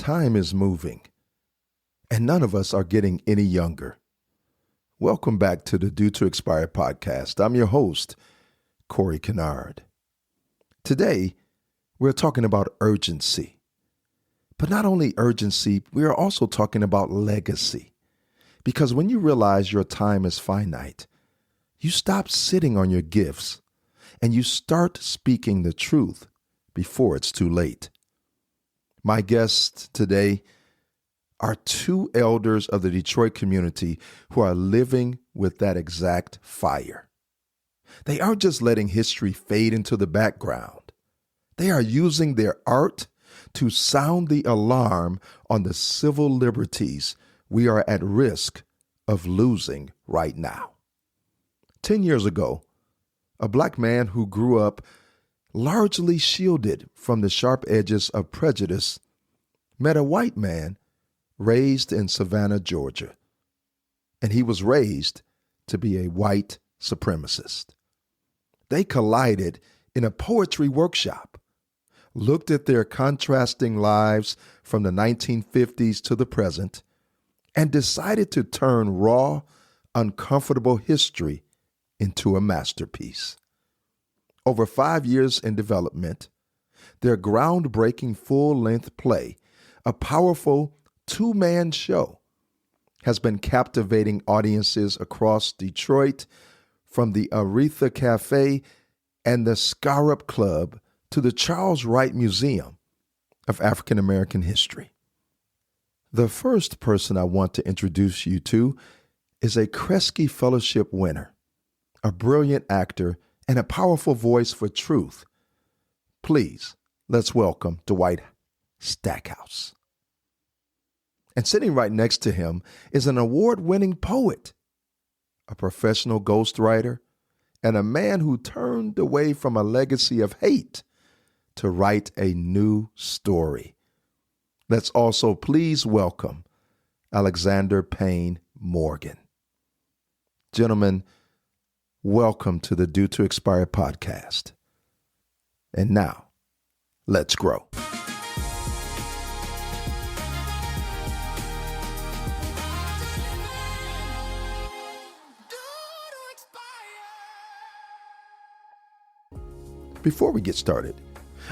Time is moving, and none of us are getting any younger. Welcome back to the Due to Expire podcast. I'm your host, Corey Kennard. Today, we're talking about urgency. But not only urgency, we are also talking about legacy. Because when you realize your time is finite, you stop sitting on your gifts and you start speaking the truth before it's too late. My guests today are two elders of the Detroit community who are living with that exact fire. They aren't just letting history fade into the background. They are using their art to sound the alarm on the civil liberties we are at risk of losing right now. 10 years ago, a Black man who grew up largely shielded from the sharp edges of prejudice met a white man raised in Savannah, Georgia, and he was raised to be a white supremacist. They collided in a poetry workshop, looked at their contrasting lives from the 1950s to the present, and decided to turn raw, uncomfortable history into a masterpiece. Over 5 years in development, their groundbreaking full-length play, a powerful two-man show, has been captivating audiences across Detroit, from the Aretha Cafe and the Scarab Club to the Charles Wright Museum of African American History. The first person I want to introduce you to is a Kresge Fellowship winner, a brilliant actor, and a powerful voice for truth. Please, let's welcome Dwight Stackhouse. And sitting right next to him is an award-winning poet, a professional ghostwriter, and a man who turned away from a legacy of hate to write a new story. Let's also please welcome Alexander Payne Morgan. Gentlemen, welcome to the Due to Expire podcast. And now, let's grow. Before we get started,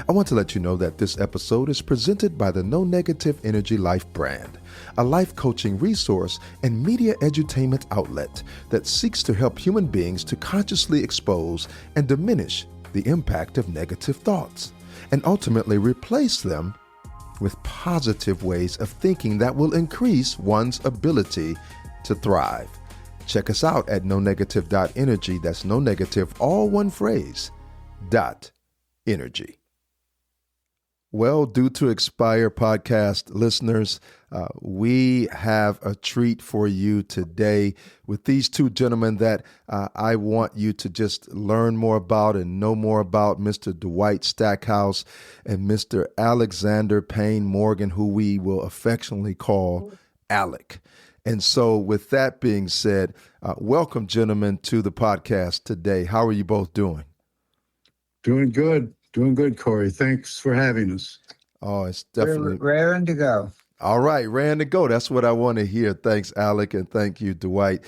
I want to let you know that this episode is presented by the No Negative Energy Life brand, a life coaching resource and media edutainment outlet that seeks to help human beings to consciously expose and diminish the impact of negative thoughts and ultimately replace them with positive ways of thinking that will increase one's ability to thrive. Check us out at nonegative.energy. That's no negative, all one phrase, .energy. Well, Due to Expire podcast listeners, we have a treat for you today with these two gentlemen that I want you to just learn more about and know more about, Mr. Dwight Stackhouse and Mr. Alexander Payne Morgan, who we will affectionately call Alec. And so with that being said, welcome, gentlemen, to the podcast today. How are you both doing? Doing good, Corey. Thanks for having us. Oh, it's definitely raring to go. All right, raring to go. That's what I want to hear. Thanks, Alec, and thank you, Dwight.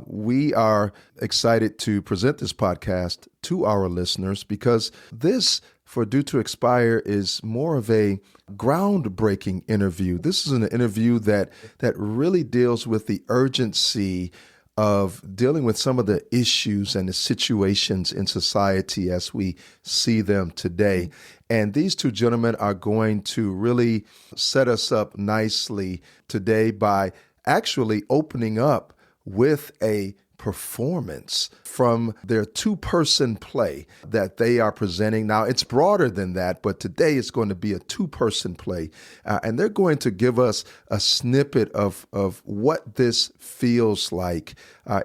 We are excited to present this podcast to our listeners because this, for Due to Expire, is more of a groundbreaking interview. This is an interview that really deals with the urgency of dealing with some of the issues and the situations in society as we see them today. And these two gentlemen are going to really set us up nicely today by actually opening up with a performance from their two-person play that they are presenting. Now, it's broader than that, but today it's going to be a two-person play. And they're going to give us a snippet of what this feels like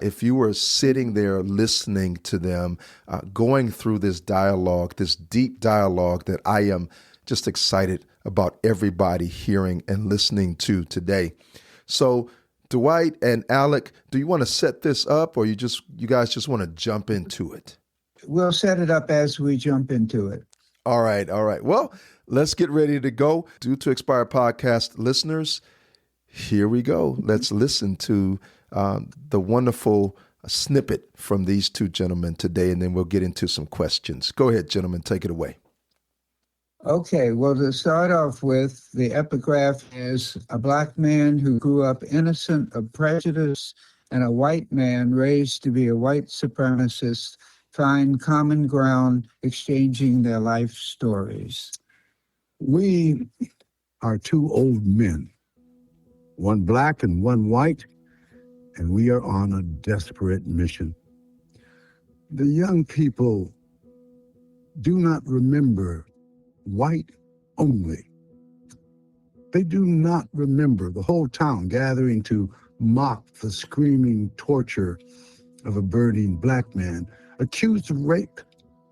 if you were sitting there listening to them, going through this dialogue, this deep dialogue that I am just excited about everybody hearing and listening to today. So, Dwight and Alec, do you want to set this up, or you guys just want to jump into it? We'll set it up as we jump into it. All right. Well, Let's get ready to go. Due to Expire podcast listeners, here we go. Let's listen to the wonderful snippet from these two gentlemen today, and then we'll get into some questions. Go ahead, gentlemen. Take it away. Okay, well, to start off with, the epigraph is a black man who grew up innocent of prejudice and a white man raised to be a white supremacist find common ground, exchanging their life stories. We are two old men, one black and one white, and we are on a desperate mission. The young people do not remember white only. They do not remember the whole town gathering to mock the screaming torture of a burning black man, accused of rape,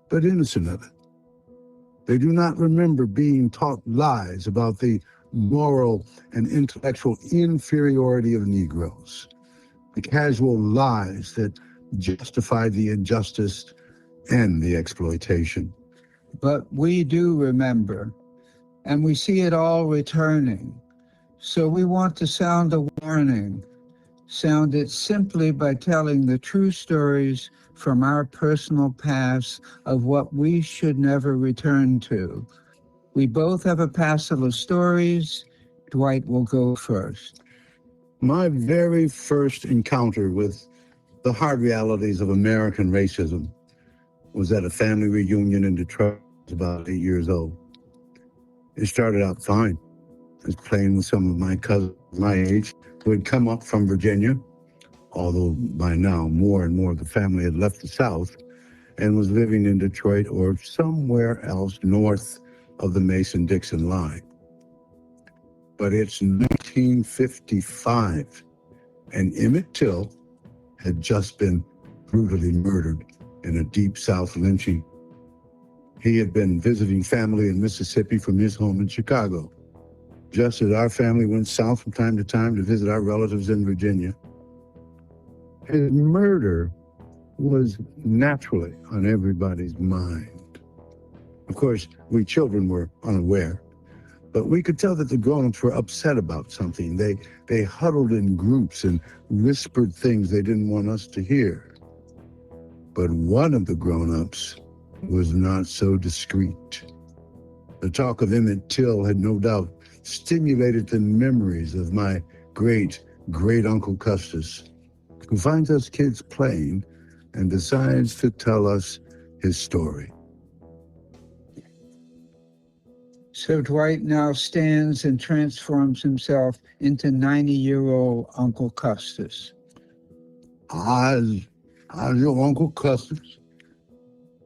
but innocent of it. They do not remember being taught lies about the moral and intellectual inferiority of Negroes, the casual lies that justify the injustice and the exploitation. But we do remember, and we see it all returning. So we want to sound a warning, sound it simply by telling the true stories from our personal past of what we should never return to. We both have a passel of stories. Dwight will go first. My very first encounter with the hard realities of American racism was at a family reunion in Detroit. I was about 8 years old. It started out fine. I was playing with some of my cousins my age who had come up from Virginia, although by now more and more of the family had left the South and was living in Detroit or somewhere else north of the Mason-Dixon line. But it's 1955, and Emmett Till had just been brutally murdered in a Deep South lynching. He had been visiting family in Mississippi from his home in Chicago, just as our family went south from time to visit our relatives in Virginia. His murder was naturally on everybody's mind. Of course, we children were unaware, but we could tell that the grown-ups were upset about something. They huddled in groups and whispered things they didn't want us to hear. But one of the grown-ups was not so discreet. The talk of Emmett Till had no doubt stimulated the memories of my great-great-uncle Custis, who finds us kids playing and decides to tell us his story. So Dwight now stands and transforms himself into 90-year-old Uncle Custis. I was your Uncle Custis.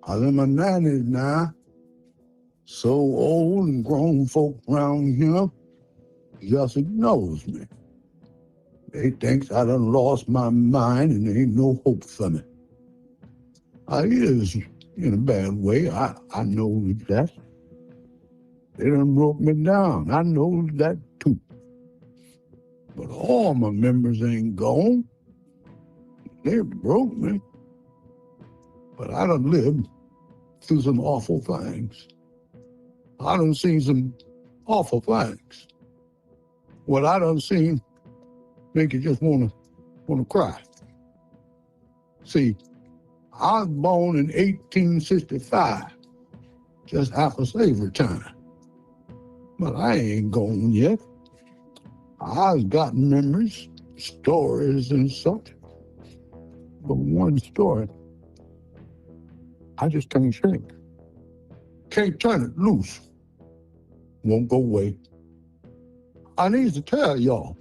I was in my 90s now. So old and grown folk around here just ignores me. They think I done lost my mind and there ain't no hope for me. I is in a bad way. I know that. They done broke me down. I know that too. But all my memories ain't gone. They broke me. But I done lived through some awful things. I done seen some awful things. What I done seen make you just wanna cry. See, I was born in 1865, just after slavery time. But I ain't gone yet. I've got memories, stories and such. But one story, I just can't shake. Can't turn it loose. Won't go away. I need to tell y'all.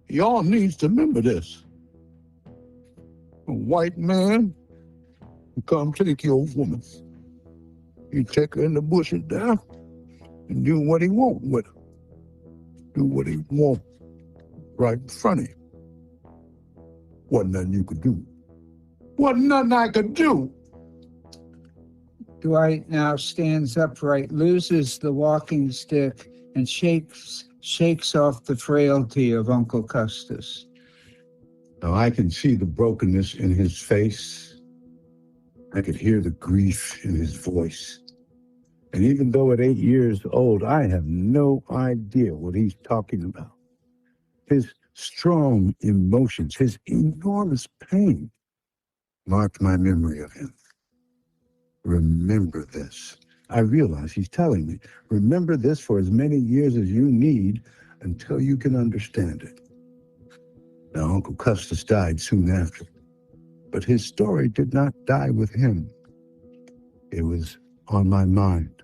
Y'all needs to remember this. A white man will come take your woman. He take her in the bushes there and do what he want with her. Do what he want right in front of him. Wasn't nothing you could do. Wasn't nothing I could do. Dwight now stands upright, loses the walking stick, and shakes off the frailty of Uncle Custis. Now I can see the brokenness in his face. I could hear the grief in his voice. And even though at 8 years old, I have no idea what he's talking about. His strong emotions, his enormous pain marked my memory of him. Remember this. I realize he's telling me, remember this for as many years as you need until you can understand it. Now, Uncle Custis died soon after, but his story did not die with him. It was on my mind,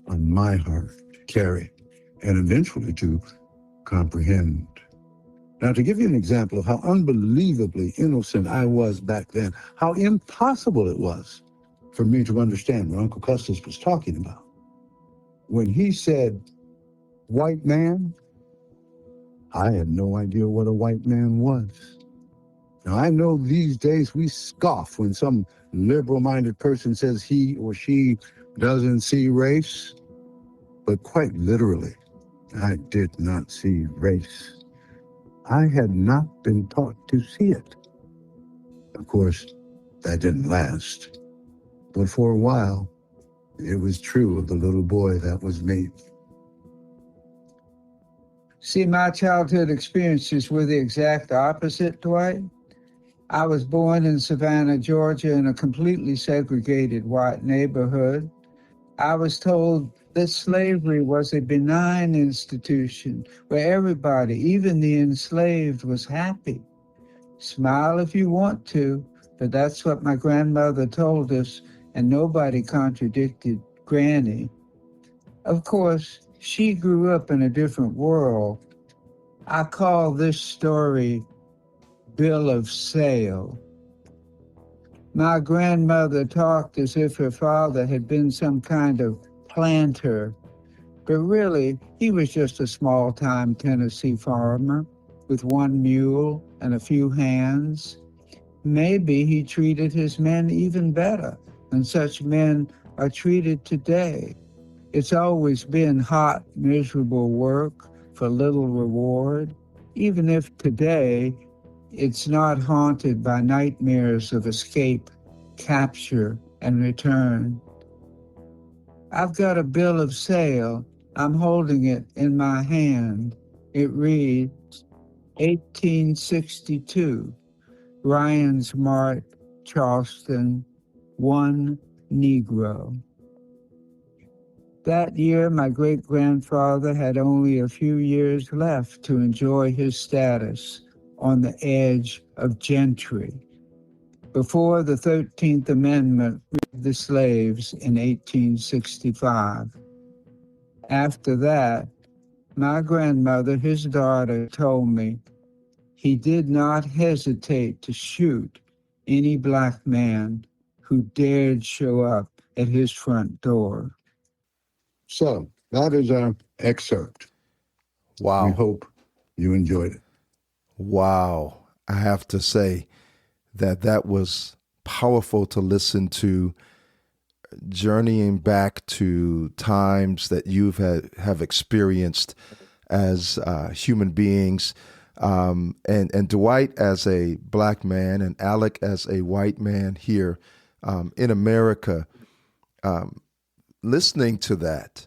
on my heart to carry, and eventually to comprehend. Now, to give you an example of how unbelievably innocent I was back then, how impossible it was for me to understand what Uncle Custis was talking about. When he said, white man, I had no idea what a white man was. Now, I know these days we scoff when some liberal-minded person says he or she doesn't see race, but quite literally, I did not see race. I had not been taught to see it. Of course, that didn't last. But for a while, it was true of the little boy that was me. See, my childhood experiences were the exact opposite, Dwight. I was born in Savannah, Georgia, in a completely segregated white neighborhood. I was told that slavery was a benign institution where everybody, even the enslaved, was happy. Smile if you want to, but that's what my grandmother told us, and nobody contradicted Granny. Of course, she grew up in a different world. I call this story Bill of Sale. My grandmother talked as if her father had been some kind of planter, but really, he was just a small-time Tennessee farmer with one mule and a few hands. Maybe he treated his men even better than such men are treated today. It's always been hot, miserable work for little reward, even if today it's not haunted by nightmares of escape, capture, and return. I've got a bill of sale. I'm holding it in my hand. It reads, 1862, Ryan's Mart, Charleston, 1 Negro. That year, my great-grandfather had only a few years left to enjoy his status on the edge of gentry before the 13th Amendment freed the slaves in 1865. After that, my grandmother, his daughter, told me he did not hesitate to shoot any black man who dared show up at his front door. So, that is our excerpt. Wow. We hope you enjoyed it. Wow. I have to say that was powerful to listen to, journeying back to times that have experienced as human beings. And Dwight as a black man and Alec as a white man here in America, listening to that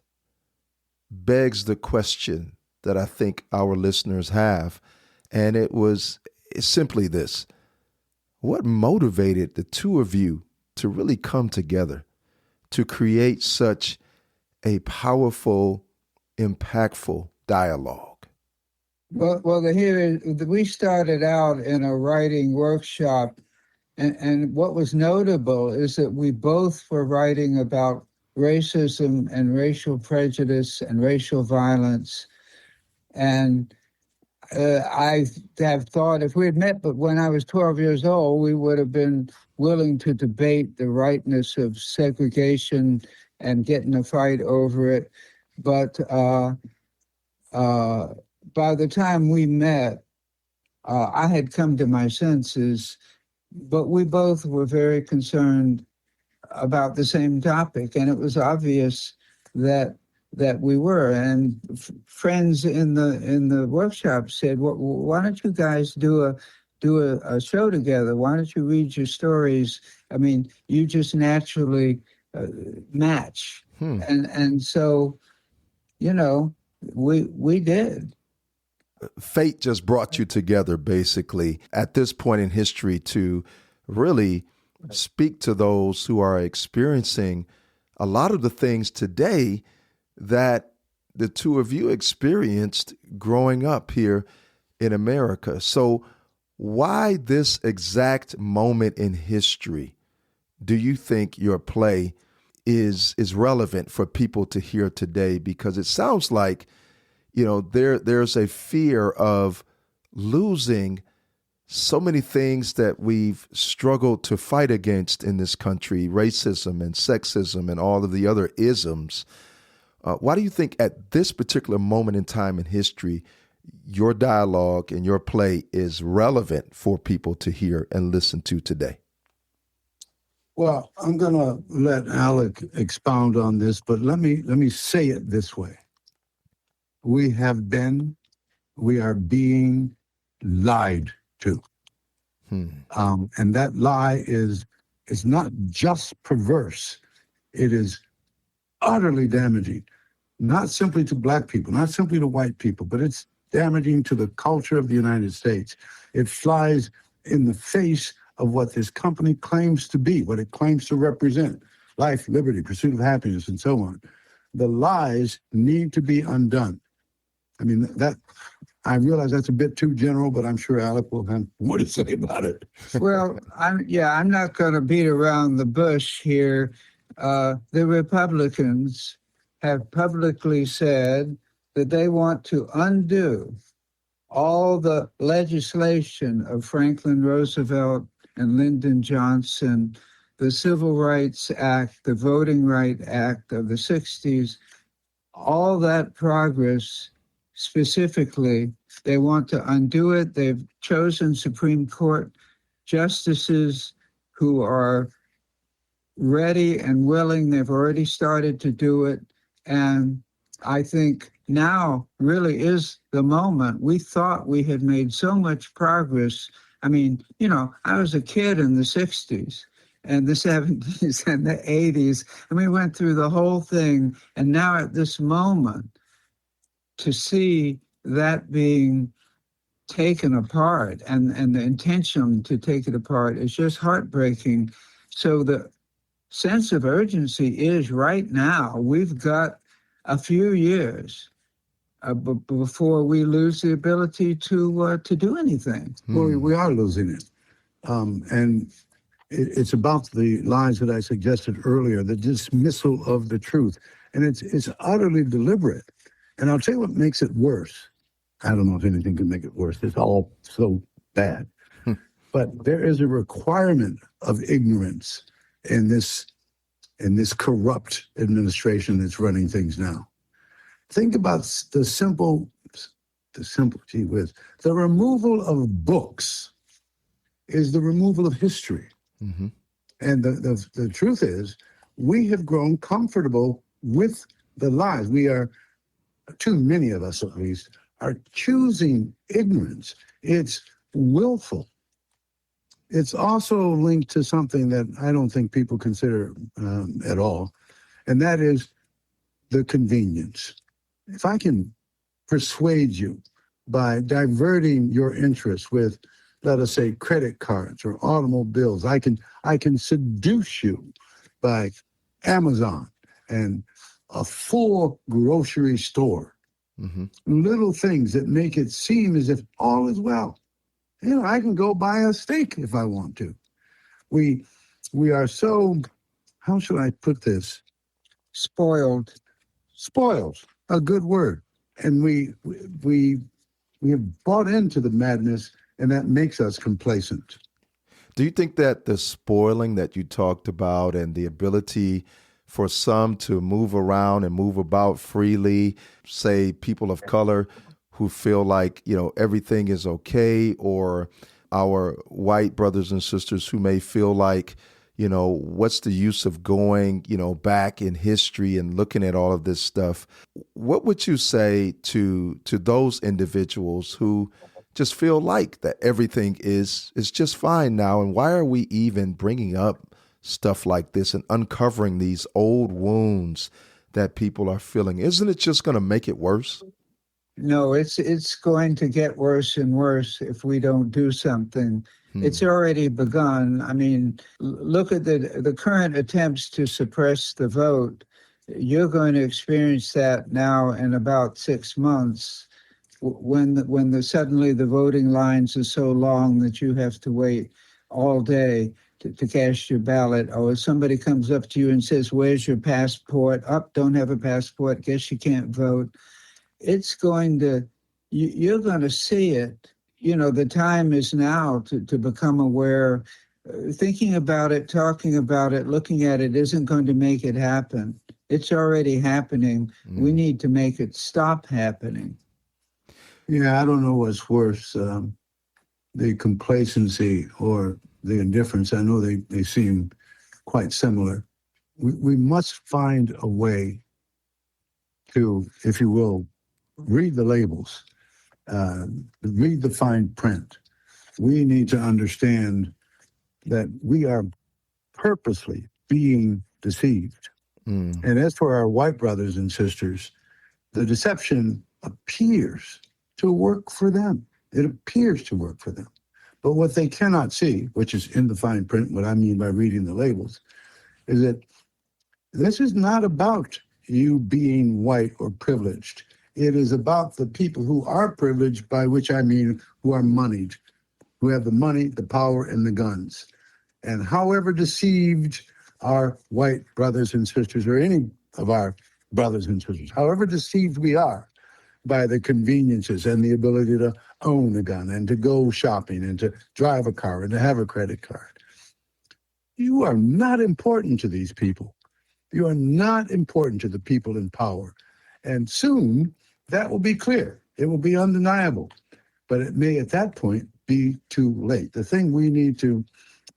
begs the question that I think our listeners have. And it's simply this: what motivated the two of you to really come together to create such a powerful, impactful dialogue? Well, here we started out in a writing workshop, and what was notable is that we both were writing about racism and racial prejudice and racial violence. And I have thought if we had met, but when I was 12 years old, we would have been willing to debate the rightness of segregation and get in a fight over it. But by the time we met, I had come to my senses, but we both were very concerned about the same topic, and it was obvious that we were. And friends in the workshop said, well, why don't you guys do a show together? Why don't you read your stories? I mean, you just naturally match. Hmm. And so, you know, we did. Fate just brought you together, basically, at this point in history to really speak to those who are experiencing a lot of the things today that the two of you experienced growing up here in America. So, why this exact moment in history do you think your play is relevant for people to hear today? Because it sounds like, you know, there's a fear of losing so many things that we've struggled to fight against in this country, racism and sexism and all of the other isms. Why do you think at this particular moment in time in history, your dialogue and your play is relevant for people to hear and listen to today? Well, I'm going to let Alec expound on this, but let me say it this way. We are being lied to. And that lie is not just perverse. It is utterly damaging, not simply to Black people, not simply to white people, but it's damaging to the culture of the United States. It flies in the face of what this company claims to be, what it claims to represent: life, liberty, pursuit of happiness, and so on. The lies need to be undone. I mean, that I realize that's a bit too general, but I'm sure Alec will have more to say about it. Well, I'm not going to beat around the bush here. The Republicans have publicly said that they want to undo all the legislation of Franklin Roosevelt and Lyndon Johnson, the Civil Rights Act, the Voting Rights Act of the 60s, all that progress. Specifically, they want to undo it. They've chosen Supreme Court justices who are ready and willing. They've already started to do it. And I think now really is the moment. We thought we had made so much progress. I mean, you know, I was a kid in the 60s and the 70s and the 80s, and we went through the whole thing. And now at this moment, to see that being taken apart and the intention to take it apart is just heartbreaking. So the sense of urgency is right now. We've got a few years before we lose the ability to do anything. Well, we are losing it. And it's about the lies that I suggested earlier, the dismissal of the truth. And it's utterly deliberate. And I'll tell you what makes it worse. I don't know if anything can make it worse. It's all so bad. But there is a requirement of ignorance in this corrupt administration that's running things now. Think about the simple, gee whiz. The removal of books is the removal of history. Mm-hmm. And the truth is, we have grown comfortable with the lies. We are, too many of us at least, are choosing ignorance. It's willful. It's also linked to something that I don't think people consider at all, and that is the convenience. If I can persuade you by diverting your interest with, let us say, credit cards or automobiles, I can seduce you by Amazon and a full grocery store. Mm-hmm. Little things that make it seem as if all is well. You know, I can go buy a steak if I want to. We are so, how should I put this? Spoiled. Spoiled, a good word. And we have bought into the madness, and that makes us complacent. Do you think that the spoiling that you talked about and the ability for some to move around and move about freely, say people of color who feel like, you know, everything is okay, or our white brothers and sisters who may feel like, you know, what's the use of going, you know, back in history and looking at all of this stuff? What would you say to those individuals who just feel like that everything is just fine now? And why are we even bringing up stuff like this and uncovering these old wounds that people are feeling, isn't it just going to make it worse? No, it's going to get worse and worse if we don't do something. It's already begun. I mean, look at the current attempts to suppress the vote. You're going to experience that now in about 6 months, when suddenly the voting lines are so long that you have to wait all day to cast your ballot. Or if somebody comes up to you and says, "Where's your passport?" "Up, don't have a passport. Guess you can't vote." It's going to, you're going to see it. You know, the time is now to become aware. Thinking about it, talking about it, looking at it isn't going to make it happen. It's already happening. We need to make it stop happening. Yeah, I don't know what's worse, the complacency or the indifference. I know they seem quite similar. We must find a way to, if you will, read the labels, read the fine print. We need to understand that we are purposely being deceived. And as for our white brothers and sisters, the deception appears to work for them. It appears to work for them. But what they cannot see, which is in the fine print, what I mean by reading the labels, is that this is not about you being white or privileged. It is about the people who are privileged, by which I mean who are moneyed, who have the money, the power, and the guns. And however deceived our white brothers and sisters, or any of our brothers and sisters, however deceived we are by the conveniences and the ability to own a gun and to go shopping and to drive a car and to have a credit card, you are not important to these people. You are not important to the people in power. And soon that will be clear. It will be undeniable. But it may at that point be too late. The thing we need to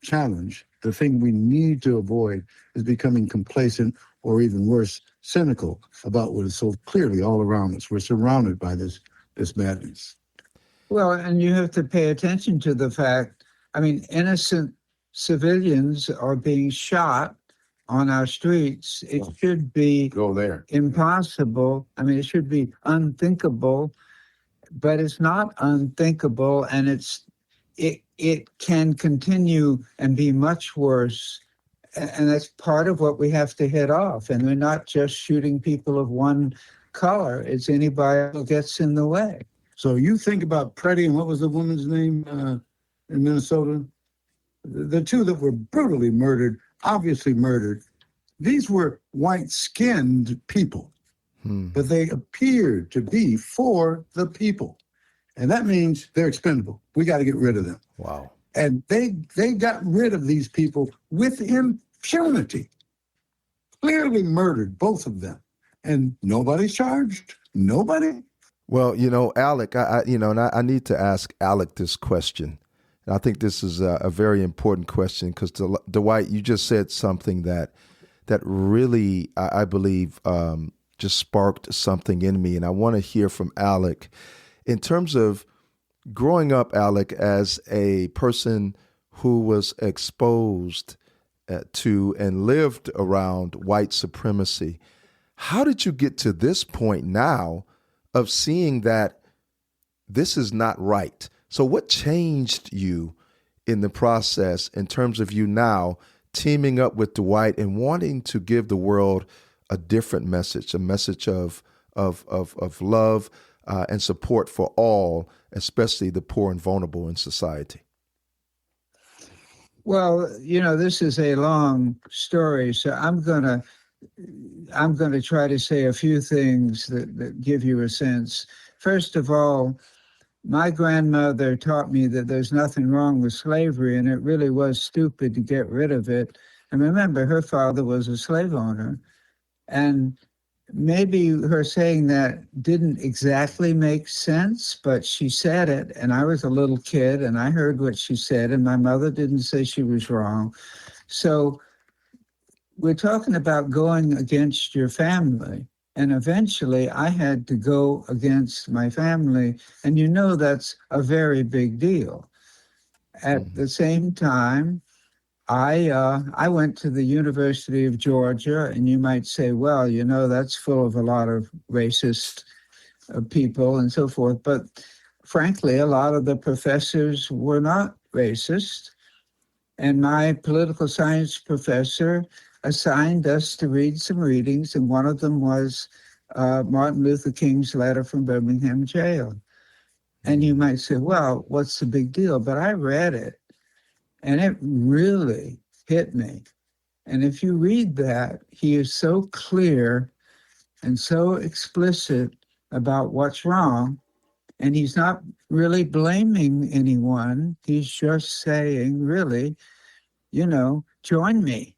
challenge, the thing we need to avoid, is becoming complacent or even worse, cynical about what is so clearly all around us. We're surrounded by this madness. Well, and you have to pay attention to the fact, I mean, innocent civilians are being shot on our streets. It should be impossible. I mean, it should be unthinkable, but it's not unthinkable, and it can continue and be much worse. And that's part of what we have to hit off. And we're not just shooting people of one color. It's anybody who gets in the way. So you think about Preddy, and what was the woman's name in Minnesota? The two that were brutally murdered, obviously murdered. These were white-skinned people, but they appeared to be for the people. And that means they're expendable. We got to get rid of them. Wow. And they got rid of these people with impunity. Clearly murdered, both of them. And nobody's charged. Nobody. Well, you know, Alec, I need to ask Alec this question. And I think this is a very important question because, Dwight, you just said something that really, I believe, just sparked something in me. And I want to hear from Alec in terms of growing up, Alec, as a person who was exposed to and lived around white supremacy. How did you get to this point now of seeing that this is not right? So what changed you in the process in terms of you now teaming up with Dwight and wanting to give the world a different message, a message of love and support for all, especially the poor and vulnerable in society? Well, you know, this is a long story, so I'm gonna try to say a few things that give you a sense. First of all, my grandmother taught me that there's nothing wrong with slavery, and it really was stupid to get rid of it. And remember, her father was a slave owner, and maybe her saying that didn't exactly make sense, but she said it, and I was a little kid, and I heard what she said, and my mother didn't say she was wrong. So we're talking about going against your family, and eventually I had to go against my family, and you know that's a very big deal. At the same time, I went to the University of Georgia, and you might say, well, that's full of a lot of racist people and so forth. But frankly, a lot of the professors were not racist. And my political science professor assigned us to read some readings, and one of them was Martin Luther King's letter from Birmingham jail. And you might say, well, what's the big deal? But I read it, and it really hit me. And if you read that, he is so clear and so explicit about what's wrong. And he's not really blaming anyone. He's just saying, really, join me.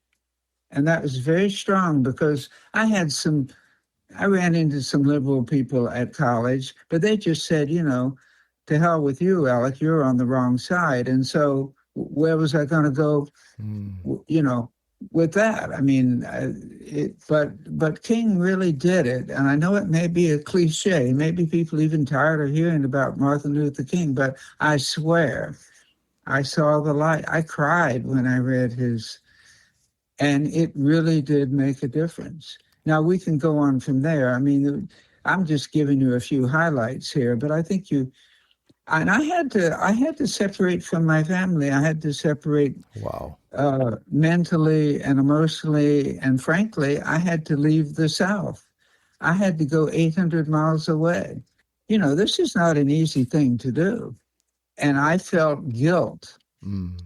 And that was very strong, because I ran into some liberal people at college, but they just said, to hell with you, Alec, you're on the wrong side. And so where was I going to go, with that? I mean, but King really did it. And I know it may be a cliche. Maybe people even tired of hearing about Martin Luther King, but I swear I saw the light. I cried when I read his, and it really did make a difference. Now we can go on from there. I mean, I'm just giving you a few highlights here, but I think and I had to separate from my family. I had to separate Wow. Mentally and emotionally, and frankly, I had to leave the South. I had to go 800 miles away. This is not an easy thing to do. And I felt guilt.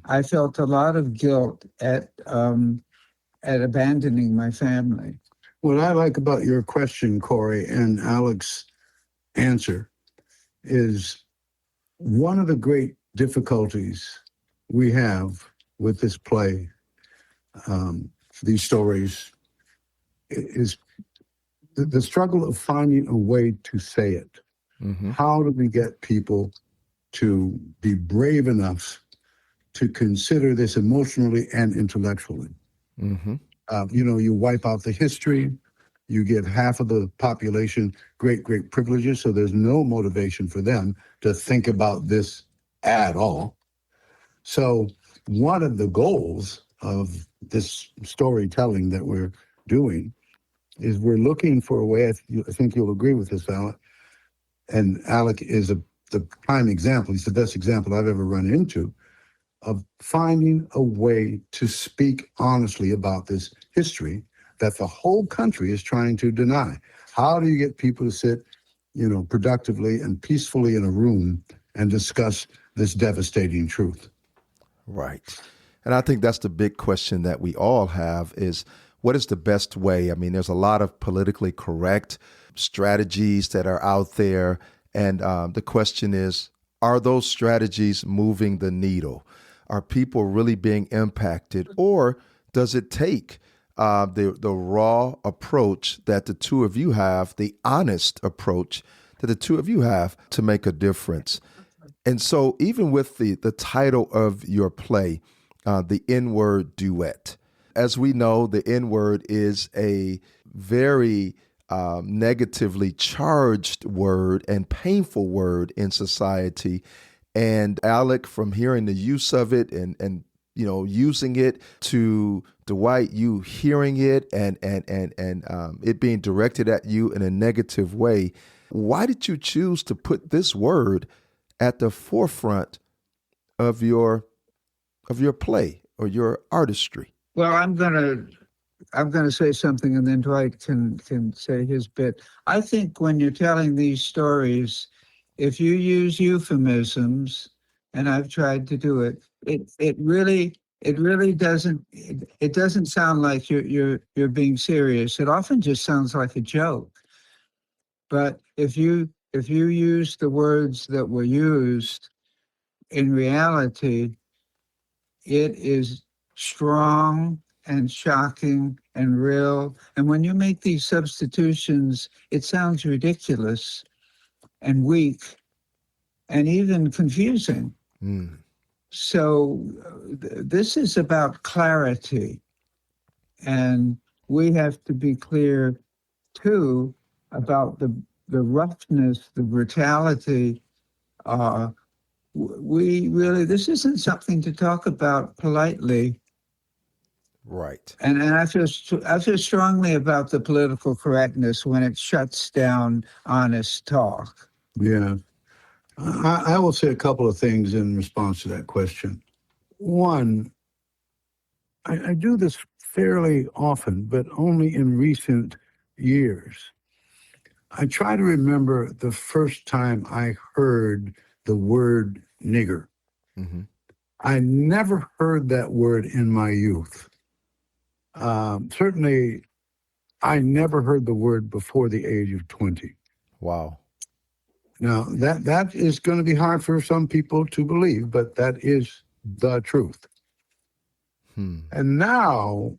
I felt a lot of guilt at abandoning my family. What I like about your question, Corey, and Alec's answer is one of the great difficulties we have with this play, these stories, is the struggle of finding a way to say it. Mm-hmm. How do we get people to be brave enough to consider this emotionally and intellectually? Mm-hmm. You wipe out the history, you give half of the population great privileges, so there's no motivation for them to think about this at all. So one of the goals of this storytelling that we're doing is we're looking for a way, I think you'll agree with this, Alec, and Alec is the prime example, he's the best example I've ever run into, of finding a way to speak honestly about this history that the whole country is trying to deny. How do you get people to sit, productively and peacefully in a room and discuss this devastating truth? Right. And I think that's the big question that we all have is, what is the best way? I mean, there's a lot of politically correct strategies that are out there. And the question is, are those strategies moving the needle? Are people really being impacted? Or does it take the raw approach that the two of you have, the honest approach that the two of you have to make a difference? And so even with the title of your play, the N-word duet, as we know, the N-word is a very negatively charged word and painful word in society. And Alec, from hearing the use of it and using it, to Dwight, you hearing it and it being directed at you in a negative way, why did you choose to put this word at the forefront of your play or your artistry? Well, I'm gonna say something, and then Dwight can say his bit. I think when you're telling these stories, if you use euphemisms, and I've tried to do it, it really doesn't sound like you're being serious. It often just sounds like a joke. But if you use the words that were used, in reality, it is strong and shocking and real. And when you make these substitutions, it sounds ridiculous and weak and even confusing. So this is about clarity. And we have to be clear, too, about the roughness, the brutality. We really, this isn't something to talk about politely. Right. And I feel strongly about the political correctness when it shuts down honest talk. Yeah. I will say a couple of things in response to that question. One, I do this fairly often, but only in recent years. I try to remember the first time I heard the word nigger. Mm-hmm. I never heard that word in my youth. Certainly, I never heard the word before the age of 20. Wow. Now, that is going to be hard for some people to believe, but that is the truth. And now,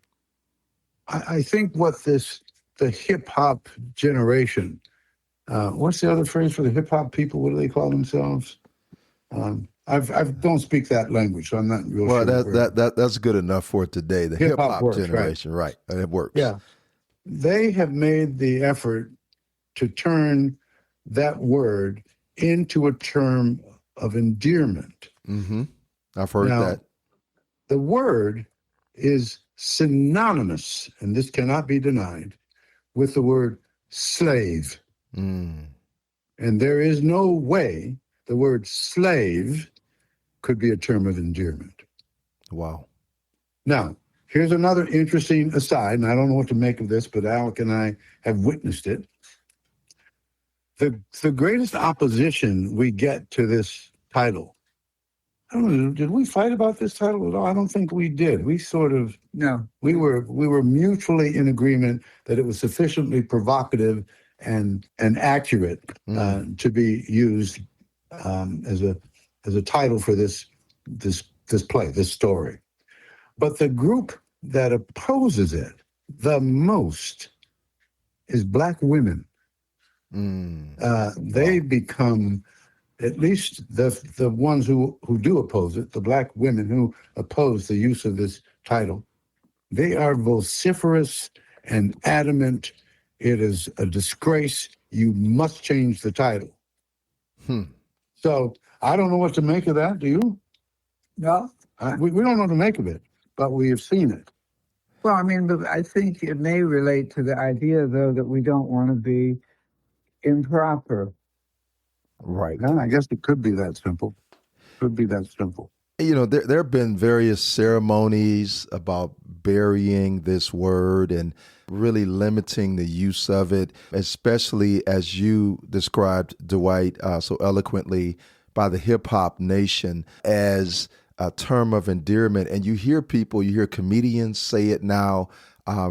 I think the hip-hop generation, what's the other phrase for the hip-hop people? What do they call themselves? I don't speak that language, so I'm not real Well, sure. that's good enough for today. The hip hop generation, right? It works. Yeah, they have made the effort to turn that word into a term of endearment. Mm-hmm. I've heard that. The word is synonymous, and this cannot be denied, with the word slave. Mm. And there is no way the word slave could be a term of endearment. Wow. Now, here's another interesting aside, and I don't know what to make of this, but Alec and I have witnessed it. The greatest opposition we get to this title, I don't know, did we fight about this title at all? I don't think we did. We sort of, No. we were mutually in agreement that it was sufficiently provocative and accurate to be used as a title for this play, this story. But the group that opposes it the most is Black women. They become, at least the ones who do oppose it, the Black women who oppose the use of this title, they are vociferous and adamant. It is a disgrace. You must change the title. So I don't know what to make of that. Do you? No. We don't know what to make of it, but we have seen it. Well, I mean, but I think it may relate to the idea, though, that we don't want to be improper. Right. Yeah, I guess it could be that simple. Could be that simple. You know, there have been various ceremonies about burying this word and really limiting the use of it, especially as you described, Dwight, so eloquently, by the hip hop nation as a term of endearment. And you hear comedians say it now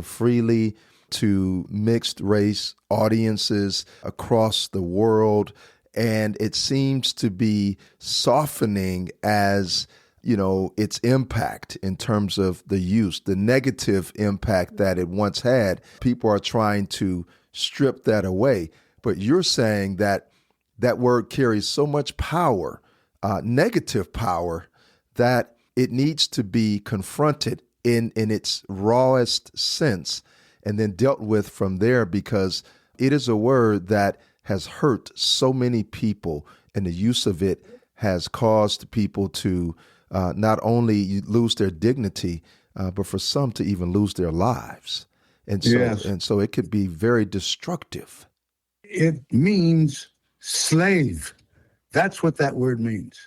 freely to mixed race audiences across the world. And it seems to be softening as, its impact in terms of the use, the negative impact that it once had. People are trying to strip that away. But you're saying that that word carries so much power, negative power, that it needs to be confronted in its rawest sense and then dealt with from there, because it is a word that has hurt so many people, and the use of it has caused people to not only lose their dignity, but for some to even lose their lives. And so, Yes. so it could be very destructive. It means slave. That's what that word means.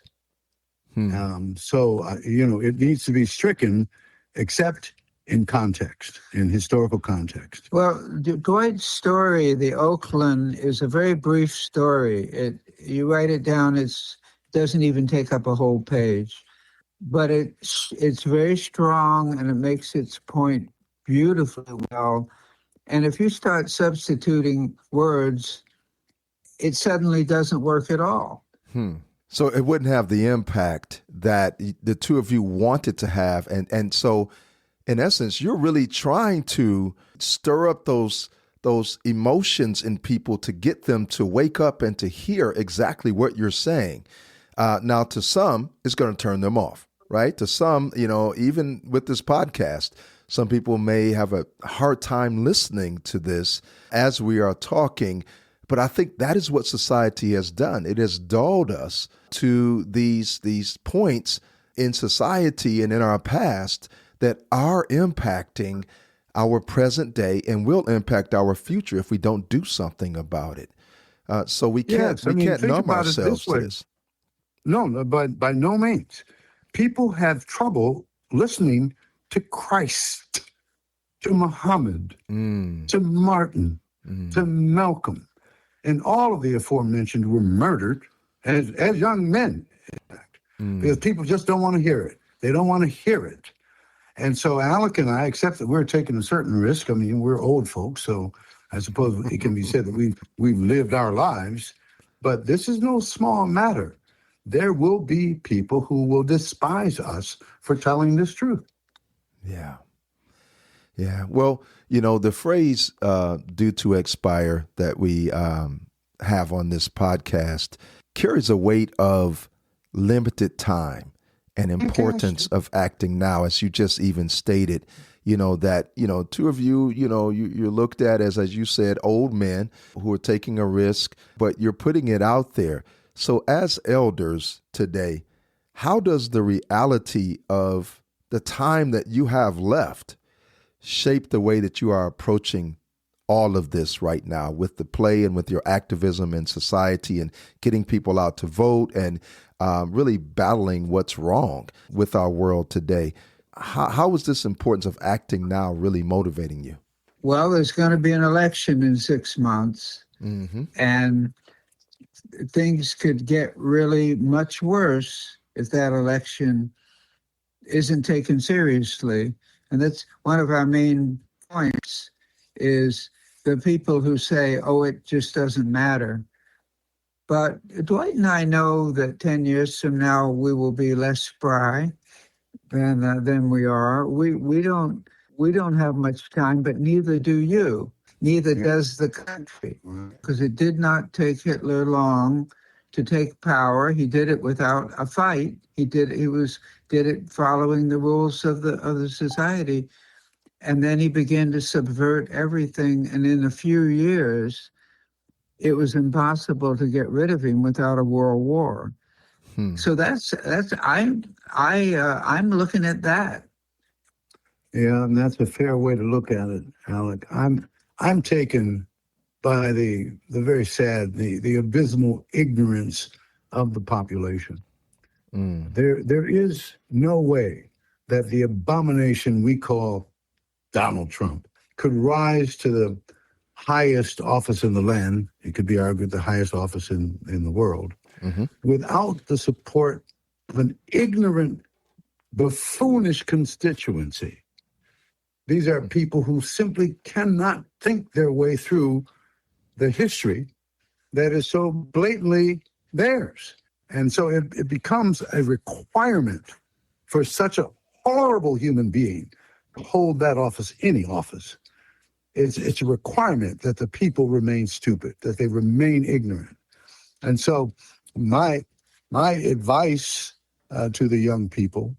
It needs to be stricken, except in context, in historical context. Well, Dwight's story, the Oakland, is a very brief story. You write it down, it doesn't even take up a whole page. But it's very strong, and it makes its point beautifully well. And if you start substituting words, it suddenly doesn't work at all. So it wouldn't have the impact that the two of you wanted to have. And so, in essence, you're really trying to stir up those emotions in people to get them to wake up and to hear exactly what you're saying. Now, to some, it's going to turn them off, right? To some, even with this podcast, some people may have a hard time listening to this as we are talking. But I think that is what society has done. It has dulled us to these points in society and in our past that are impacting our present day and will impact our future if we don't do something about it. So we can't think numb about it ourselves this way. to this. No, but by no means. People have trouble listening to Christ, to Muhammad, to Martin, to Malcolm. And all of the aforementioned were murdered as young men, in fact, because people just don't want to hear it. They don't want to hear it. And so Alec and I, except that we're taking a certain risk, I mean, we're old folks, so I suppose it can be said that we've lived our lives, but this is no small matter. There will be people who will despise us for telling this truth. Yeah. Yeah. Well, the phrase due to expire that we have on this podcast carries a weight of limited time and importance of acting now, as you just even stated, that, two of you, you're looked at as you said, old men who are taking a risk, but you're putting it out there. So as elders today, how does the reality of the time that you have left shape the way that you are approaching all of this right now with the play and with your activism in society and getting people out to vote and really battling what's wrong with our world today? How is this importance of acting now really motivating you? Well, there's going to be an election in 6 months, and things could get really much worse if that election isn't taken seriously. And that's one of our main points, is the people who say, oh, it just doesn't matter. But Dwight and I know that 10 years from now, we will be less spry than we are. We don't have much time, but neither do you. Neither does the country, because it did not take Hitler long to take power. He did it without a fight. He did it following the rules of the society, and then he began to subvert everything. And in a few years, it was impossible to get rid of him without a world war. So I'm looking at that. Yeah, and that's a fair way to look at it, Alec. I'm taken by the very sad, the abysmal ignorance of the population. There is no way that the abomination we call Donald Trump could rise to the highest office in the land. It could be argued the highest office in the world, without the support of an ignorant, buffoonish constituency. These are people who simply cannot think their way through the history that is so blatantly theirs. And so it becomes a requirement for such a horrible human being to hold that office, any office. It's a requirement that the people remain stupid, that they remain ignorant. And so my advice to the young people,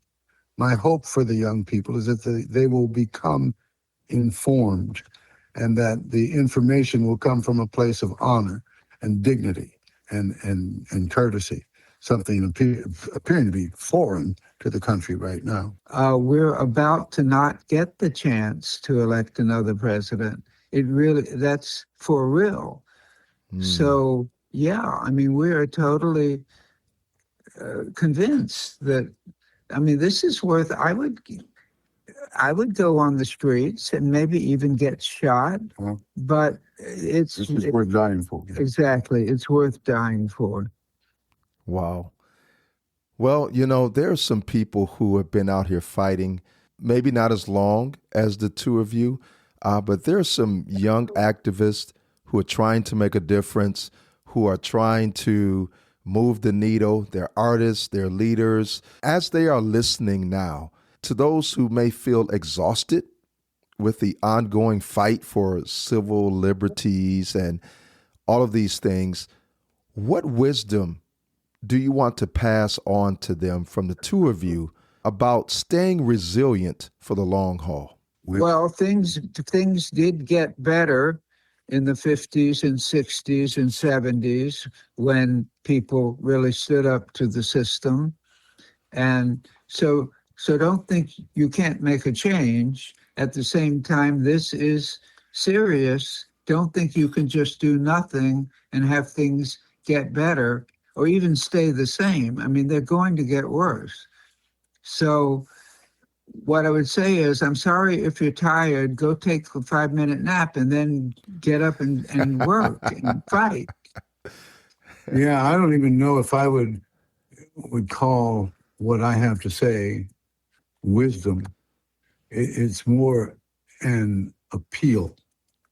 my hope for the young people, is that they will become informed, and that the information will come from a place of honor and dignity and courtesy, something appearing to be foreign to the country right now. We're about to not get the chance to elect another president. That's for real. So, yeah, I mean, we are totally convinced that, this is worth, I would go on the streets and maybe even get shot, but This is worth dying for. Exactly. It's worth dying for. Wow. Well, there are some people who have been out here fighting, maybe not as long as the two of you, but there are some young activists who are trying to make a difference, who are trying to move the needle. They're artists, they're leaders. As they are listening now, to those who may feel exhausted with the ongoing fight for civil liberties and all of these things, what wisdom do you want to pass on to them from the two of you about staying resilient for the long haul? Well, things did get better in the 50s and 60s and 70s when people really stood up to the system. And so So don't think you can't make a change. At the same time, this is serious. Don't think you can just do nothing and have things get better or even stay the same. I mean, they're going to get worse. So what I would say is, I'm sorry if you're tired, go take a 5-minute nap and then get up and work and fight. Yeah, I don't even know if I would call what I have to say wisdom. It's more an appeal.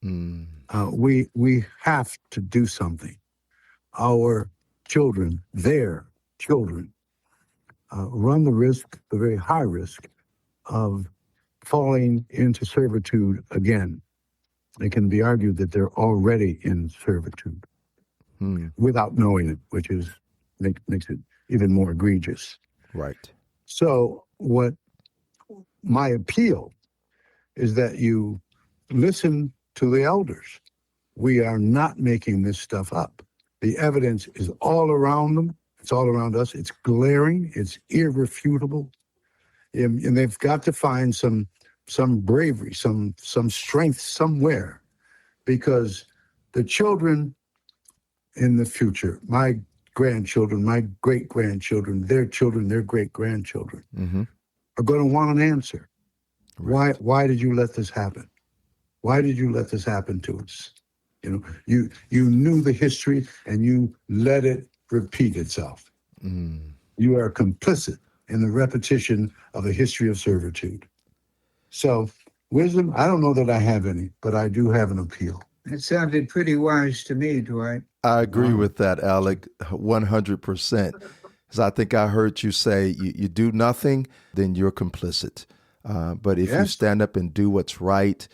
We have to do something. Our children, their children, run the risk, the very high risk, of falling into servitude again. It can be argued that they're already in servitude without knowing it, which is makes it even more egregious. Right. So what my appeal is that you listen to the elders. We are not making this stuff up. The evidence is all around them. It's all around us. It's glaring. It's irrefutable. And they've got to find some bravery, some strength somewhere, because the children in the future, my grandchildren, my great-grandchildren, their children, their great-grandchildren, are going to want an answer. Right. Why did you let this happen? Why did you let this happen to us? You know, you knew the history and you let it repeat itself. You are complicit in the repetition of a history of servitude. So wisdom, I don't know that I have any, but I do have an appeal. It sounded pretty wise to me, Dwight. I agree with that, Alec, 100%. Because I think I heard you say, you do nothing, then you're complicit. But if you stand up and do what's right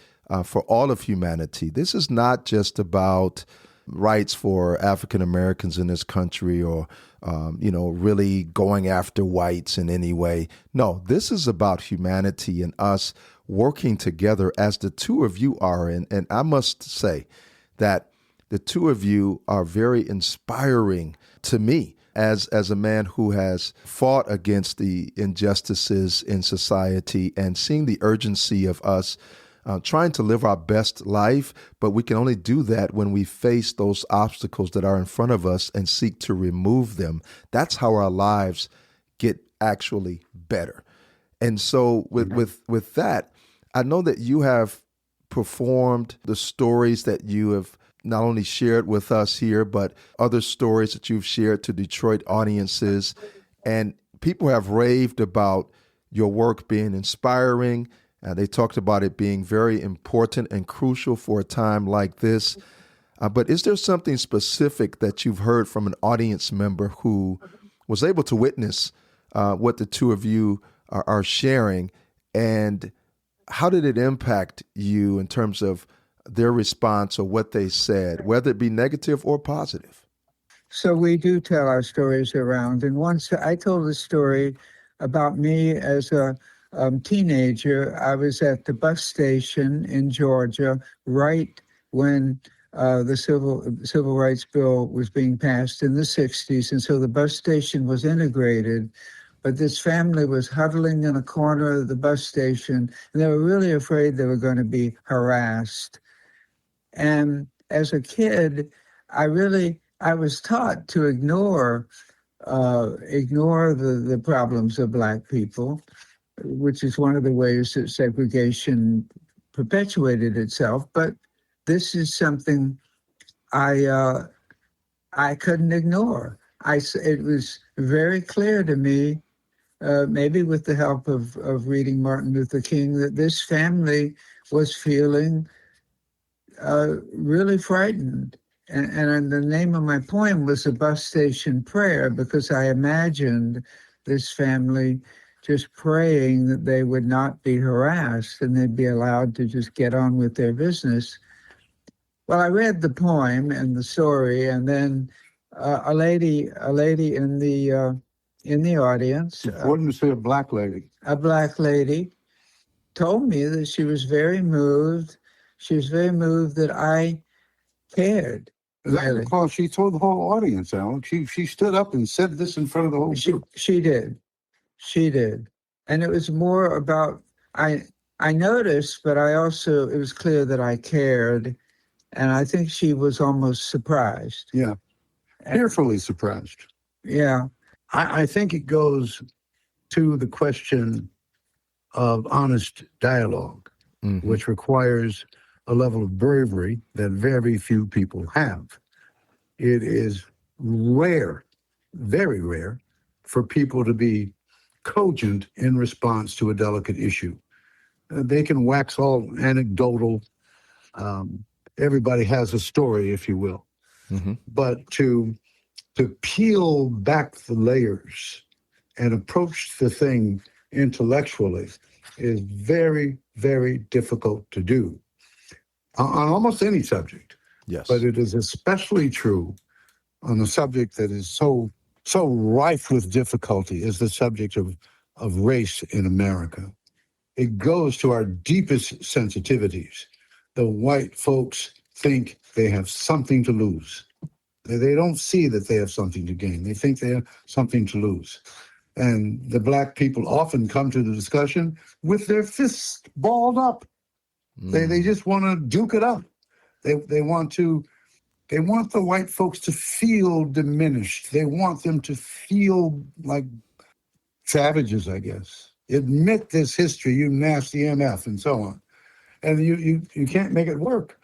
for all of humanity, this is not just about rights for African Americans in this country or, really going after whites in any way. No, this is about humanity and us working together as the two of you are. And I must say that the two of you are very inspiring to me as a man who has fought against the injustices in society and seeing the urgency of us trying to live our best life, but we can only do that when we face those obstacles that are in front of us and seek to remove them. That's how our lives get actually better. And so with that, I know that you have performed the stories that you have not only shared with us here, but other stories that you've shared to Detroit audiences. And people have raved about your work being inspiring. They talked about it being very important and crucial for a time like this. But is there something specific that you've heard from an audience member who was able to witness what the two of you are sharing? And how did it impact you in terms of their response or what they said, whether it be negative or positive? So we do tell our stories around. And once I told a story about me as a teenager. I was at the bus station in Georgia right when the Civil Rights Bill was being passed in the 60s. And so the bus station was integrated. But this family was huddling in a corner of the bus station, and they were really afraid they were going to be harassed. And as a kid, I was taught to ignore the problems of Black people, which is one of the ways that segregation perpetuated itself. But this is something I couldn't ignore. It was very clear to me, maybe with the help of reading Martin Luther King, that this family was feeling really frightened. And the name of my poem was The Bus Station Prayer, because I imagined this family just praying that they would not be harassed and they'd be allowed to just get on with their business. Well, I read the poem and the story, and then a lady in the audience, Important to say a Black lady. A Black lady, told me that she was very moved. She was very moved that I cared. Really. Because she told the whole audience, Alec. She stood up and said this in front of the whole group. She did. She did. And it was more about, I noticed, but I also, it was clear that I cared. And I think she was almost surprised. Yeah, fearfully surprised. Yeah. I think it goes to the question of honest dialogue, which requires a level of bravery that very few people have. It is rare, very rare, for people to be cogent in response to a delicate issue. They can wax all anecdotal. Everybody has a story, if you will. But to peel back the layers and approach the thing intellectually is very, very difficult to do on almost any subject. Yes. But it is especially true on a subject that is so rife with difficulty as the subject of race in America. It goes to our deepest sensitivities. The white folks think they have something to lose. They don't see that they have something to gain. They think they have something to lose. And the black people often come to the discussion with their fists balled up. They just want to duke it up. They want the white folks to feel diminished. They want them to feel like savages, I guess. Admit this history, you nasty MF, and so on. And you can't make it work.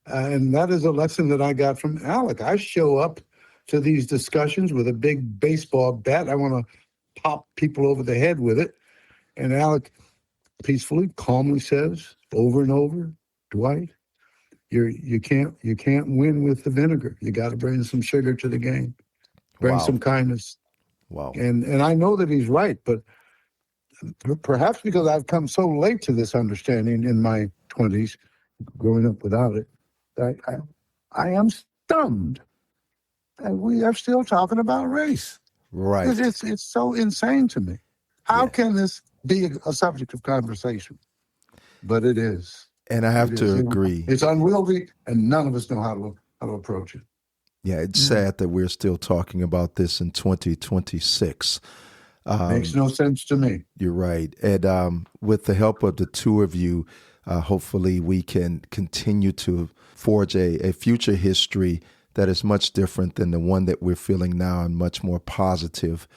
And that is a lesson that I got from Alec. I show up to these discussions with a big baseball bat. I want to pop people over the head with it. And Alec peacefully, calmly says over and over, Dwight, you can't win with the vinegar. You got to bring some sugar to the game. Bring some kindness. Wow. And I know that he's right, but perhaps because I've come so late to this understanding in my 20s, growing up without it, I am stunned that we are still talking about race. Right. It's so insane to me. How can this be a subject of conversation? But it is. And I have to agree. It's unwieldy, and none of us know how to approach it. Yeah, it's sad that we're still talking about this in 2026. Makes no sense to me. You're right. And with the help of the two of you, hopefully we can continue to forge a future history that is much different than the one that we're feeling now, and much more positive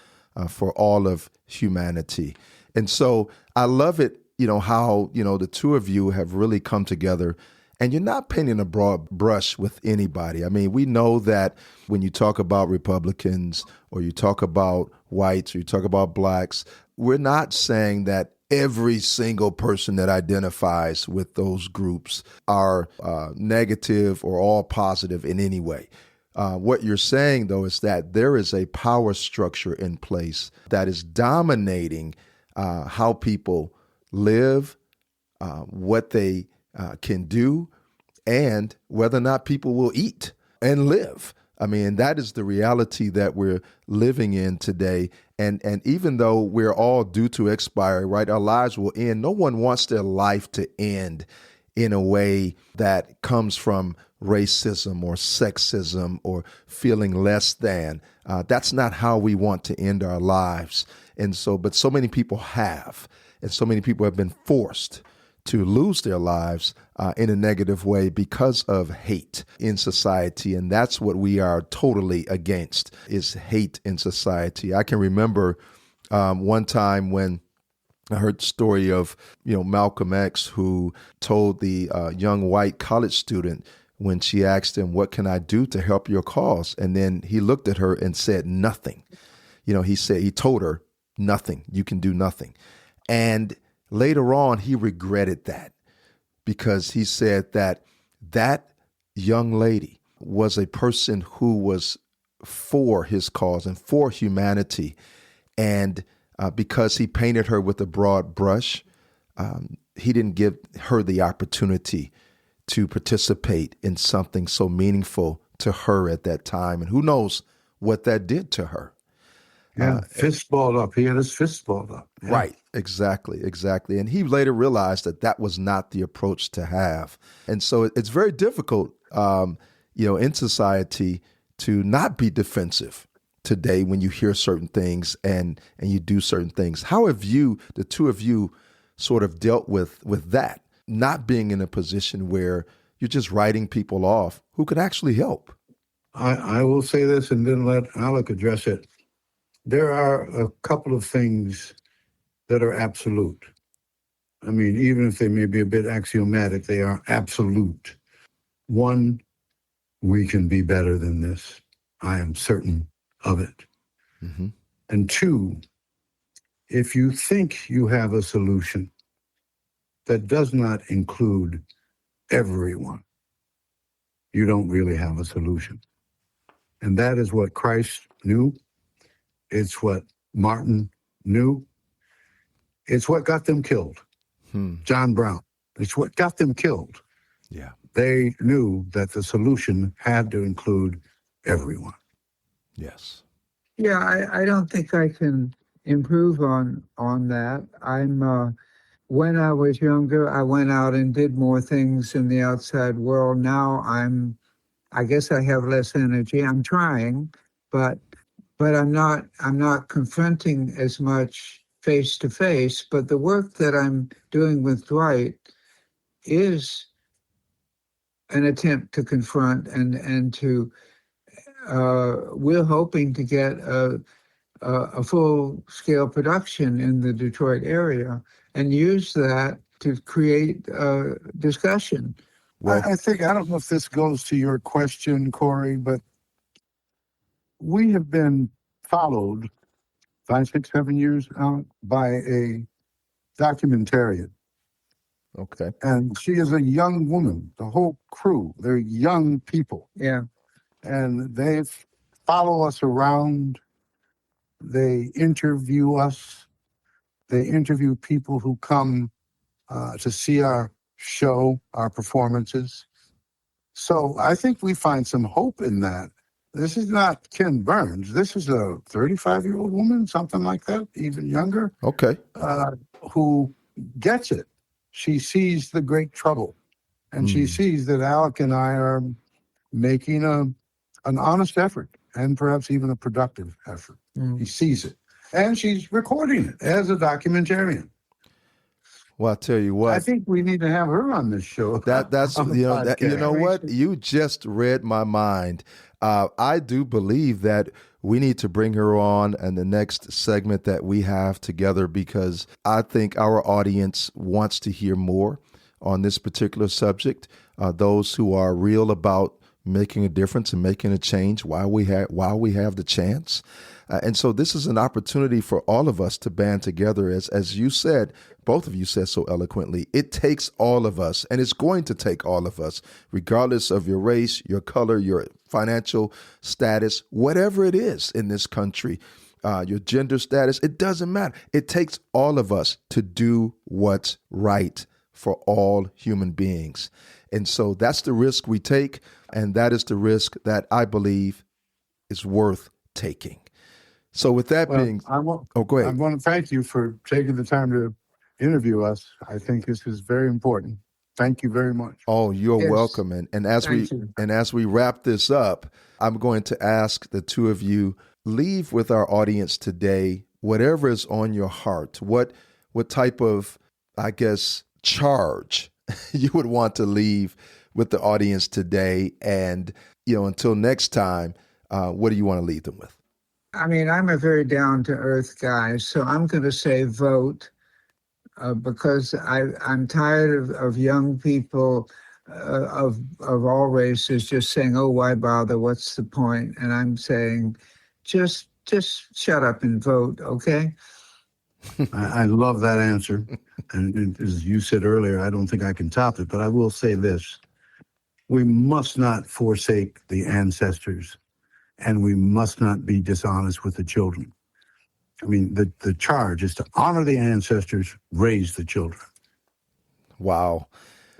for all of humanity. And so I love it, how, the two of you have really come together, and you're not painting a broad brush with anybody. I mean, we know that when you talk about Republicans, or you talk about whites, or you talk about blacks, we're not saying that every single person that identifies with those groups are negative or all positive in any way. What you're saying, though, is that there is a power structure in place that is dominating how people live, what they can do, and whether or not people will eat and live. I mean, that is the reality that we're living in today. And even though we're all due to expire, right, our lives will end. No one wants their life to end in a way that comes from racism or sexism or feeling less than. That's not how we want to end our lives. And so, but so many people have, and so many people have been forced to lose their lives in a negative way because of hate in society. And that's what we are totally against, is hate in society. I can remember one time when I heard the story of, Malcolm X, who told the young white college student, when she asked him, "What can I do to help your cause?" And then he looked at her and said, "Nothing." He told her, "Nothing. You can do nothing." And later on, he regretted that, because he said that young lady was a person who was for his cause and for humanity. And because he painted her with a broad brush, he didn't give her the opportunity to participate in something so meaningful to her at that time. And who knows what that did to her. Yeah, fist balled up. He had his fist balled up. Yeah. Right, exactly. And he later realized that was not the approach to have. And so it's very difficult, in society to not be defensive, today when you hear certain things and you do certain things. How have you, the two of you, sort of dealt with that, not being in a position where you're just writing people off who could actually help? I will say this and then let Alec address it. There are a couple of things that are absolute. I mean, even if they may be a bit axiomatic, they are absolute. One, we can be better than this. I am certain of it. Mm-hmm. And two, if you think you have a solution that does not include everyone, you don't really have a solution. And that is what Christ knew. It's what Martin knew. It's what got them killed. John Brown. It's what got them killed. Yeah. They knew that the solution had to include everyone. Yes. Yeah, I don't think I can improve on that. When I was younger, I went out and did more things in the outside world. Now I guess I have less energy. I'm trying, but I'm not confronting as much face to face. But the work that I'm doing with Dwight is an attempt to confront and to we're hoping to get a full-scale production in the Detroit area and use that to create discussion. Well, I think, I don't know if this goes to your question, Corey, but we have been followed 5, 6, 7 years out by a documentarian. okay. And she is a young woman, the whole crew, they're young people. Yeah. And they follow us around. They interview us. They interview people who come to see our show, our performances. So I think we find some hope in that. This is not Ken Burns. This is a 35-year-old woman, something like that, even younger, Okay. who gets it. She sees the great trouble. And she sees that Alec and I are making an honest effort and perhaps even a productive effort. He sees it. And she's recording it as a documentarian. Well, I'll tell you what. I think we need to have her on this show. That's on the you know podcast. what? You just read my mind. I do believe that we need to bring her on in the next segment that we have together, because I think our audience wants to hear more on this particular subject. Those who are real about making a difference and making a change while we have the chance. And so this is an opportunity for all of us to band together. As you said, both of you said so eloquently, it takes all of us, and it's going to take all of us, regardless of your race, your color, your financial status, whatever it is in this country, your gender status, it doesn't matter. It takes all of us to do what's right for all human beings. And so that's the risk we take, and that is the risk that I believe is worth taking. So with that Well, being, I go ahead. want to thank you for taking the time to interview us. I think this is very important. Thank you very much. Oh, you're Yes. welcome. And as Thank you. as we wrap this up, I'm going to ask the two of you, leave with our audience today whatever is on your heart. What type of, I guess, charge you would want to leave with the audience today? And, until next time, what do you want to leave them with? I mean, I'm a very down-to-earth guy, so I'm going to say vote because I'm tired of young people of all races just saying, "Oh, why bother? What's the point?" And I'm saying, just shut up and vote, okay? I love that answer. And as you said earlier, I don't think I can top it, but I will say this. We must not forsake the ancestors, and we must not be dishonest with the children. I mean, the charge is to honor the ancestors, raise the children. Wow.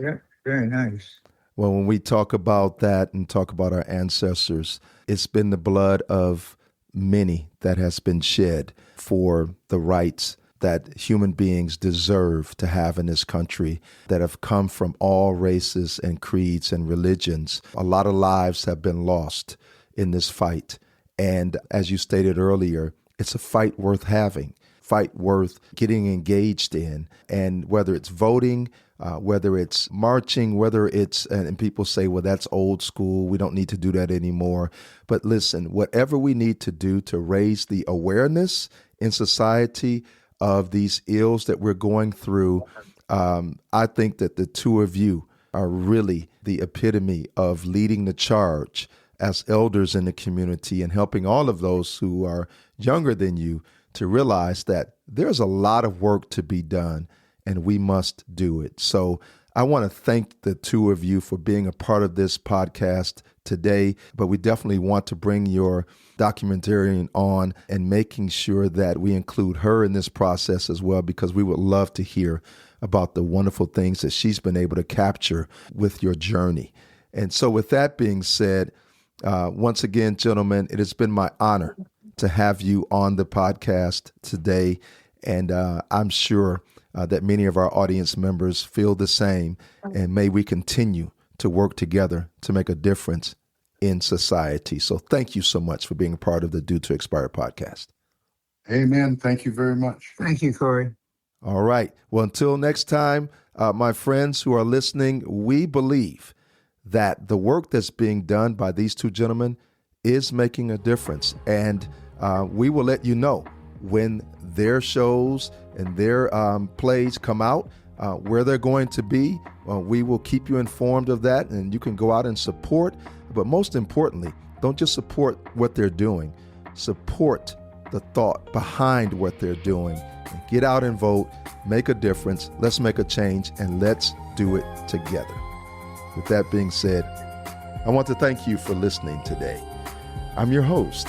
Yeah, very nice. Well, when we talk about that and talk about our ancestors, it's been the blood of many that has been shed for the rights that human beings deserve to have in this country, that have come from all races and creeds and religions. A lot of lives have been lost in this fight. And as you stated earlier, it's a fight worth having, fight worth getting engaged in. And whether it's voting, whether it's marching, whether it's, and people say, well, that's old school, we don't need to do that anymore. But listen, whatever we need to do to raise the awareness in society of these ills that we're going through, I think that the two of you are really the epitome of leading the charge as elders in the community and helping all of those who are younger than you to realize that there's a lot of work to be done and we must do it. So I want to thank the two of you for being a part of this podcast today, but we definitely want to bring your documentarian on and making sure that we include her in this process as well, because we would love to hear about the wonderful things that she's been able to capture with your journey. And so with that being said, once again, gentlemen, it has been my honor to have you on the podcast today. And I'm sure that many of our audience members feel the same. And may we continue to work together to make a difference in society. So thank you so much for being a part of the Due to Expire podcast. Amen. Thank you very much. Thank you, Corey. All right. Well, until next time, my friends who are listening, we believe that the work that's being done by these two gentlemen is making a difference. And we will let you know when their shows and their plays come out, where they're going to be. We will keep you informed of that, and you can go out and support. But most importantly, don't just support what they're doing, support the thought behind what they're doing. Get out and vote, make a difference, let's make a change, and let's do it together. With that being said, I want to thank you for listening today. I'm your host,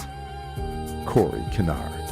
Corey Kennard.